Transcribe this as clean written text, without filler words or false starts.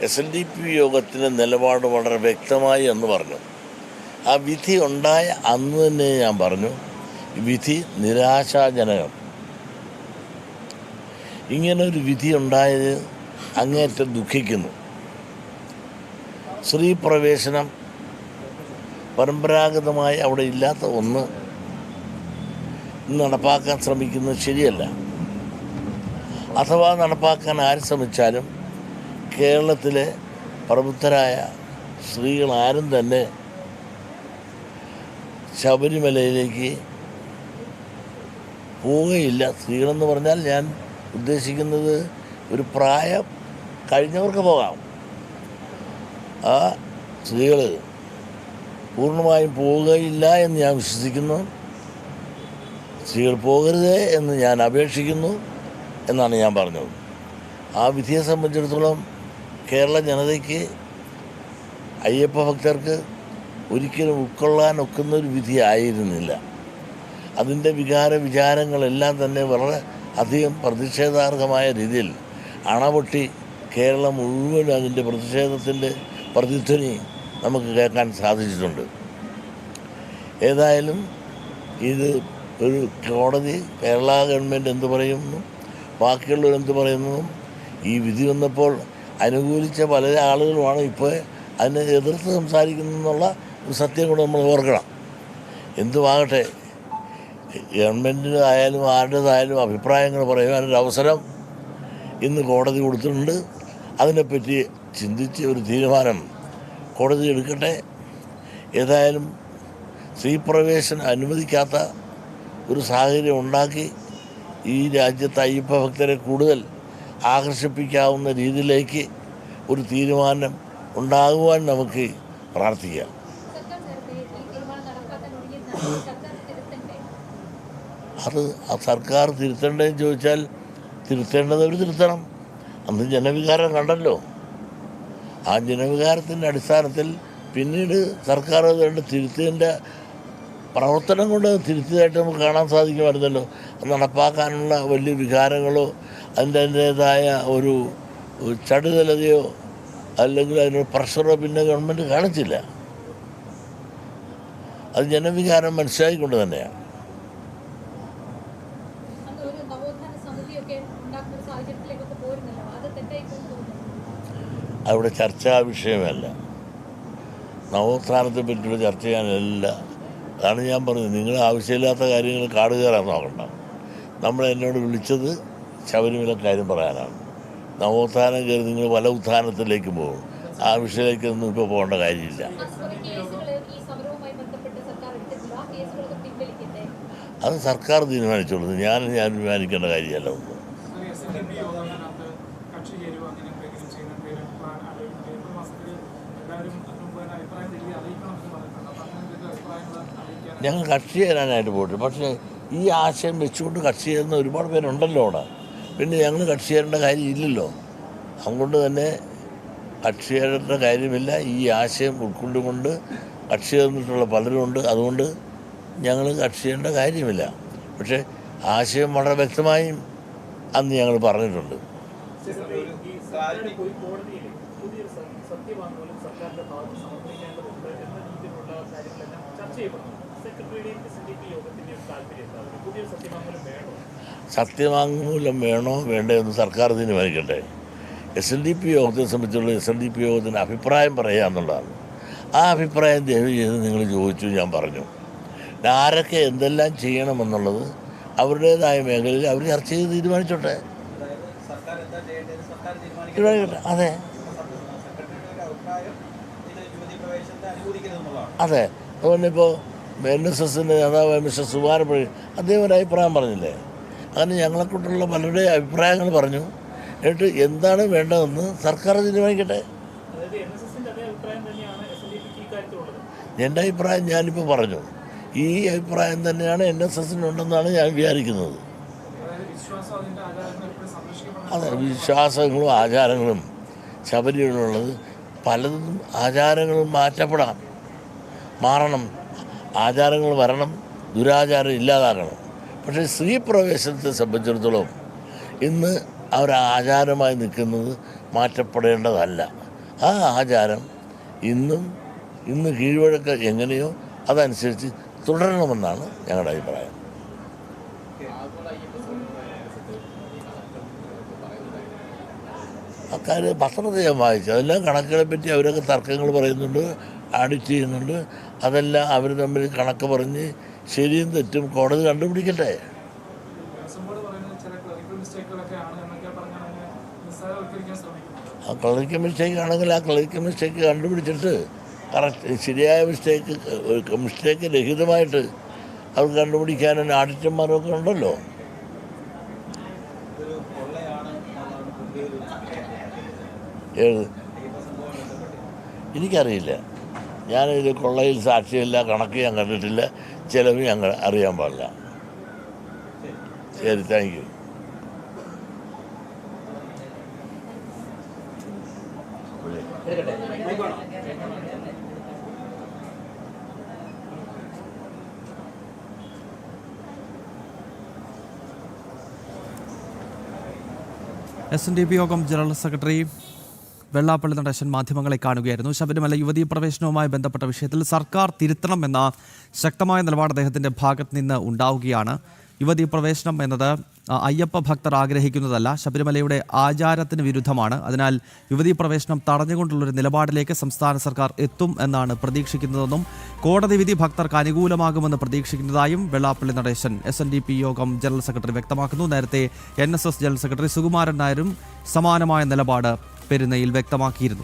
SNDP യോഗത്തിൻ്റെ നിലപാട് വളരെ വ്യക്തമായി എന്ന് പറഞ്ഞു. ആ വിധി ഉണ്ടായ അന്ന് തന്നെ ഞാൻ പറഞ്ഞു, വിധി നിരാശാജനകം. ഇങ്ങനൊരു വിധി ഉണ്ടായത് അങ്ങേറ്റം ദുഃഖിക്കുന്നു. സ്ത്രീ പ്രവേശനം പരമ്പരാഗതമായി അവിടെ ഇല്ലാത്ത ഒന്ന് നടപ്പാക്കാൻ ശ്രമിക്കുന്നത് ശരിയല്ല. അഥവാ നടപ്പാക്കാൻ ആര് ശ്രമിച്ചാലും കേരളത്തിലെ പ്രബുദ്ധരായ സ്ത്രീകൾ ആരും തന്നെ ശബരിമലയിലേക്ക് പോവുകയില്ല. സ്ത്രീകളെന്ന് പറഞ്ഞാൽ ഞാൻ ഉദ്ദേശിക്കുന്നത് ഒരു പ്രായം കഴിഞ്ഞവർക്ക് പോകാം. ആ സ്ത്രീകൾ പൂർണ്ണമായും പോവുകയില്ല എന്ന് ഞാൻ വിശ്വസിക്കുന്നു. സ്ത്രീകൾ പോകരുതേ എന്ന് ഞാൻ അപേക്ഷിക്കുന്നു എന്നാണ് ഞാൻ പറഞ്ഞത്. ആ വിധിയെ സംബന്ധിച്ചിടത്തോളം കേരള ജനതയ്ക്ക്, അയ്യപ്പ ഭക്തർക്ക് ഒരിക്കലും ഉൾക്കൊള്ളാൻ ഒക്കുന്ന ഒരു വിധി ആയിരുന്നില്ല. അതിൻ്റെ വിചാരങ്ങളെല്ലാം തന്നെ വളരെ അധികം പ്രതിഷേധാർഹമായ രീതിയിൽ അണപൊട്ടി കേരളം മുഴുവൻ അതിൻ്റെ പ്രതിഷേധത്തിൻ്റെ പ്രതിധ്വനി നമുക്ക് കേൾക്കാൻ സാധിച്ചിട്ടുണ്ട്. ഏതായാലും ഇത് ഒരു കോടതി, കേരള ഗവൺമെൻറ് എന്ത് പറയുന്നു, ബാക്കിയുള്ളവർ എന്ത് പറയുന്നു, ഈ വിധി വന്നപ്പോൾ അനുകൂലിച്ച പല ആളുകളുമാണ് ഇപ്പോൾ അതിനെ എതിർത്ത് സംസാരിക്കുന്നതെന്നുള്ള ഒരു സത്യം കൂടെ നമ്മൾ ഓർക്കണം. എന്തുമാകട്ടെ, ഗവൺമെൻറ്റിനായാലും ആരുടേതായാലും അഭിപ്രായങ്ങൾ പറയാനൊരു അവസരം ഇന്ന് കോടതി കൊടുത്തിട്ടുണ്ട്. അതിനെപ്പറ്റി ചിന്തിച്ച് ഒരു തീരുമാനം കോടതി എടുക്കട്ടെ. ഏതായാലും സ്ത്രീപ്രവേശനം അനുവദിക്കാത്ത ഒരു സാഹചര്യം ഉണ്ടാക്കി ഈ രാജ്യത്തെ അയ്യപ്പ ഭക്തരെ കൂടുതൽ ആകർഷിപ്പിക്കാവുന്ന രീതിയിലേക്ക് ഒരു തീരുമാനം ഉണ്ടാകുവാൻ നമുക്ക് പ്രാർത്ഥിക്കാം. അത് സർക്കാർ തിരുത്തേണ്ടതെന്ന് ചോദിച്ചാൽ തിരുത്തേണ്ടതവർ തിരുത്തണം. അന്ന് ജനവികാരം കണ്ടല്ലോ. ആ ജനവികാരത്തിൻ്റെ അടിസ്ഥാനത്തിൽ പിന്നീട് സർക്കാർ അതുകൊണ്ട് തിരുത്തിയതിൻ്റെ പ്രവർത്തനം കൊണ്ട് തിരുത്തിയതായിട്ട് നമുക്ക് കാണാൻ സാധിക്കുമായിരുന്നല്ലോ. അത് നടപ്പാക്കാനുള്ള വലിയ വികാരങ്ങളോ അതിൻ്റേതായ ഒരു ചടുതലതയോ അല്ലെങ്കിൽ അതിനൊരു പ്രഷറോ പിന്നെ ഗവൺമെൻറ് കാണിച്ചില്ല. അത് ജനവികാരം മനസ്സിലാക്കിക്കൊണ്ട് തന്നെയാണ്. അവിടെ ചർച്ചാ വിഷയമല്ല. നവോത്ഥാനത്തെ പറ്റിയുള്ള ചർച്ച ചെയ്യാനല്ല. അതാണ് ഞാൻ പറഞ്ഞത്, നിങ്ങൾ ആവശ്യമില്ലാത്ത കാര്യങ്ങൾ കാട് കയറാൻ നോക്കണ്ട. എന്നോട് വിളിച്ചത് ശബരിമല കാര്യം പറയാനാണ്. നവോത്ഥാനം കയറി നിങ്ങൾ പല ഉത്ഥാനത്തിലേക്ക് പോകും. ആ വിഷയത്തിലേക്കൊന്നും ഇപ്പോൾ പോകേണ്ട കാര്യമില്ല. അത് സർക്കാർ തീരുമാനിച്ചോളൂ. ഞാൻ തീരുമാനിക്കേണ്ട കാര്യമല്ല ഒന്നും. ഞങ്ങൾ കക്ഷി ചേരാനായിട്ട് പോയിട്ട്, പക്ഷേ ഈ ആശയം വെച്ചുകൊണ്ട് കക്ഷി ചേരുന്ന ഒരുപാട് പേരുണ്ടല്ലോ അവിടെ. പിന്നെ ഞങ്ങൾ കക്ഷി ചേരേണ്ട കാര്യമില്ലല്ലോ. അതുകൊണ്ട് തന്നെ കക്ഷി ചേരേണ്ട കാര്യമില്ല. ഈ ആശയം ഉൾക്കൊണ്ടുകൊണ്ട് കക്ഷി ചേർന്നിട്ടുള്ള പലരുമുണ്ട്. അതുകൊണ്ട് ഞങ്ങൾ കക്ഷി ചെയ്യേണ്ട കാര്യമില്ല. പക്ഷേ ആശയം വളരെ വ്യക്തമായും അന്ന് ഞങ്ങൾ പറഞ്ഞിട്ടുണ്ട്. സത്യവാങ്മൂലം വേണോ വേണ്ടതെന്ന് സർക്കാർ തീരുമാനിക്കട്ടെ. SNDP യോഗത്തെ സംബന്ധിച്ചുള്ള SNDP യോഗത്തിൻ്റെ അഭിപ്രായം പറയുക എന്നുള്ളതാണ്. ആ അഭിപ്രായം ദയവ് ചെയ്ത് നിങ്ങൾ ചോദിച്ചു, ഞാൻ പറഞ്ഞു. ആരൊക്കെ എന്തെല്ലാം ചെയ്യണമെന്നുള്ളത് അവരുടേതായ മേഖലയിൽ അവർ ചർച്ച ചെയ്ത് തീരുമാനിച്ചോട്ടെ. അതെ അതെ അതുപോലെ ഇപ്പോൾ NSSൻ്റെ നേതാവായ മിസ്റ്റർ സുകുമാരപ്പള്ളി അദ്ദേഹം ഒരു അഭിപ്രായം പറഞ്ഞില്ലേ. അങ്ങനെ ഞങ്ങളെക്കൊണ്ടുള്ള പലരുടെ അഭിപ്രായങ്ങൾ പറഞ്ഞു. എന്നിട്ട് എന്താണ് വേണ്ടതെന്ന് സർക്കാർ തീരുമാനിക്കട്ടെ. എൻ്റെ അഭിപ്രായം ഞാനിപ്പോൾ പറഞ്ഞു. ഈ അഭിപ്രായം തന്നെയാണ് NSSനുണ്ടെന്നാണ് ഞാൻ വിചാരിക്കുന്നത്. അതെ, വിശ്വാസങ്ങളും ആചാരങ്ങളും ശബരിമലയിലുള്ളത് പലതും ആചാരങ്ങളും മാറണം. ആചാരങ്ങൾ വരണം, ദുരാചാരം ഇല്ലാതാക്കണം. പക്ഷേ സ്ത്രീ പ്രവേശനത്തെ സംബന്ധിച്ചിടത്തോളം ഇന്ന് അവർ ആചാരമായി നിൽക്കുന്നത് മാറ്റപ്പെടേണ്ടതല്ല. ആ ആചാരം ഇന്ന് കീഴ്വഴക്കം എങ്ങനെയോ അതനുസരിച്ച് തുടരണമെന്നാണ് ഞങ്ങളുടെ അഭിപ്രായം. അക്കാര്യം പത്രത്തിൽ ഞാൻ വായിച്ചു. അതെല്ലാം കണക്കുകളെ പറ്റി അവരൊക്കെ തർക്കങ്ങൾ പറയുന്നുണ്ട്, ആഡിറ്റ് ചെയ്യുന്നുണ്ട്. അതെല്ലാം അവർ തമ്മിൽ കണക്ക് പറഞ്ഞ് ശരിയും തെറ്റും കോടതി കണ്ടുപിടിക്കട്ടെ. ആ ക്ലറിക്കൽ മിസ്റ്റേക്ക് ആണെങ്കിൽ ആ ക്ലറിക്കൽ മിസ്റ്റേക്ക് കണ്ടുപിടിച്ചിട്ട് കറക്റ്റ് ശരിയായ മിസ്റ്റേക്ക് രഹിതമായിട്ട് അവർക്ക് കണ്ടുപിടിക്കാനും ആഡിറ്റർമാരൊക്കെ ഉണ്ടല്ലോ. ഏത് എനിക്കറിയില്ല. ഞാനിത് കൊള്ളയിൽ സാക്ഷിയില്ല, കണക്ക് ഞാൻ കണ്ടിട്ടില്ല, ചിലവ് ഞങ്ങൾ അറിയാൻ പാടില്ല. ശരി, താങ്ക് യു. SNDP യോഗം ജനറൽ സെക്രട്ടറി വെള്ളാപ്പള്ളി നടേശൻ മാധ്യമങ്ങളെ കാണുകയായിരുന്നു. ശബരിമല യുവതീ പ്രവേശനവുമായി ബന്ധപ്പെട്ട വിഷയത്തിൽ സർക്കാർ തിരുത്തണമെന്ന ശക്തമായ നിലപാട് അദ്ദേഹത്തിൻ്റെ ഭാഗത്ത് നിന്ന് ഉണ്ടാവുകയാണ്. യുവതീ പ്രവേശനം എന്നത് അയ്യപ്പ ഭക്തർ ആഗ്രഹിക്കുന്നതല്ല, ശബരിമലയുടെ ആചാരത്തിന് വിരുദ്ധമാണ്. അതിനാൽ യുവതീ പ്രവേശനം തടഞ്ഞുകൊണ്ടുള്ളൊരു നിലപാടിലേക്ക് സംസ്ഥാന സർക്കാർ എത്തും എന്നാണ് പ്രതീക്ഷിക്കുന്നതെന്നും കോടതി വിധി ഭക്തർക്ക് അനുകൂലമാകുമെന്ന് പ്രതീക്ഷിക്കുന്നതായും വെള്ളാപ്പള്ളി നടേശൻ SNDP യോഗം ജനറൽ സെക്രട്ടറി വ്യക്തമാക്കുന്നു. നേരത്തെ NSS ജനറൽ സെക്രട്ടറി സുകുമാരൻ നായരും സമാനമായ നിലപാട് പെരുന്നയിൽ വ്യക്തമാക്കിയിരുന്നു.